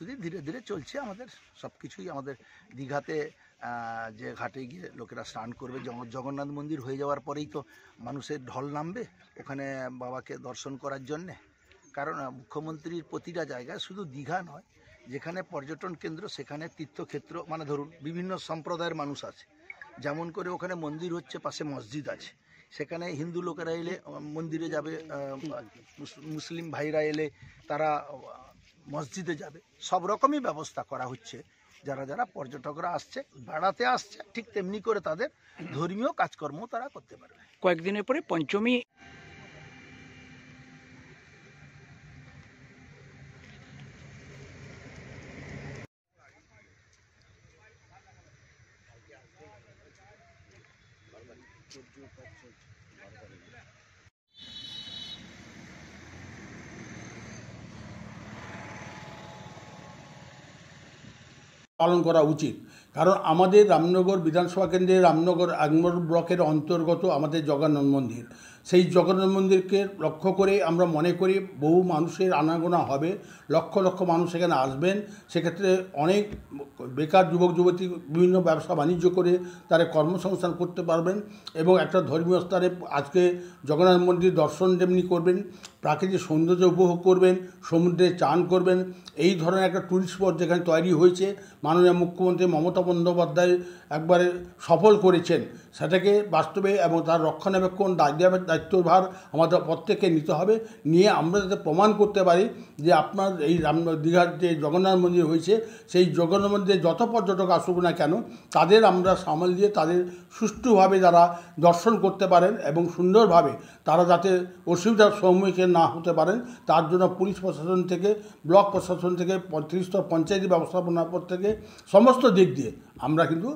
প্রস্তুতি ধীরে ধীরে চলছে। আমাদের সব কিছুই আমাদের দীঘাতে যে ঘাটে গিয়ে লোকেরা স্নান করবে, জগন্নাথ মন্দির হয়ে যাওয়ার পরেই তো মানুষের ঢল নামবে ওখানে বাবাকে দর্শন করার জন্যে। কারণ মুখ্যমন্ত্রীর প্রতিটা জায়গায় শুধু দীঘা নয়, যেখানে পর্যটন কেন্দ্র সেখানে তীর্থক্ষেত্র, মানে ধরুন বিভিন্ন সম্প্রদায়ের মানুষ আছে, যেমন করে ওখানে মন্দির হচ্ছে, পাশে মসজিদ আছে, সেখানে হিন্দু লোকেরা এলে মন্দিরে যাবে, মুসলিম ভাইরা এলে তারা মসজিদে যাবে। সব রকমই ব্যবস্থা করা হচ্ছে। যারা যারা পর্যটকরা আসছে, বেড়াতে আসছে, ঠিক তেমনি করে তাদের ধর্মীয় কাজকর্ম তারা করতে পারবে। কয়েকদিনের পরে পঞ্চমী। পালন করা উচিত। কারণ আমাদের রামনগর বিধানসভা কেন্দ্রের রামনগর 1 নম্বর ব্লকের অন্তর্গত আমাদের জগন্নাথ মন্দির, সেই জগন্নাথ মন্দিরকে লক্ষ্য করে আমরা মনে করি বহু মানুষের আনাগোনা হবে, লক্ষ লক্ষ মানুষ এখানে আসবেন। সেক্ষেত্রে অনেক বেকার যুবক যুবতী বিভিন্ন ব্যবসা বাণিজ্য করে তারা কর্মসংস্থান করতে পারবেন এবং একটা ধর্মীয় স্থানে আজকে জগন্নাথ মন্দির দর্শন যেমনি করবেন, প্রাকৃতিক সৌন্দর্য উপভোগ করবেন, সমুদ্রে চান করবেন। এই ধরনের একটা ট্যুরিস্ট স্পট যেখানে তৈরি হয়েছে, মাননীয় মুখ্যমন্ত্রী মমতা বন্দ্যোপাধ্যায় একবারে সফল করেছেন, সেটাকে বাস্তবে এবং তার রক্ষণাবেক্ষণ দায়িত্বভার আমাদের প্রত্যেককে নিতে হবে। নিয়ে আমরা যাতে প্রমাণ করতে পারি যে আপনার এই দীঘার যে জগন্নাথ মন্দির হয়েছে, সেই জগন্নাথ মন্দিরে যত পর্যটক আসুক না কেন, তাদের আমরা সামাল দিয়ে তাদের সুষ্ঠুভাবে যারা দর্শন করতে পারেন এবং সুন্দরভাবে তারা যাতে অসুবিধার সম্মুখীন না হতে পারেন, তার জন্য পুলিশ প্রশাসন থেকে, ব্লক প্রশাসন থেকে, 35 পঞ্চায়েত ব্যবস্থাপনার পর থেকে সমস্ত দিক দিয়ে আমরা কিন্তু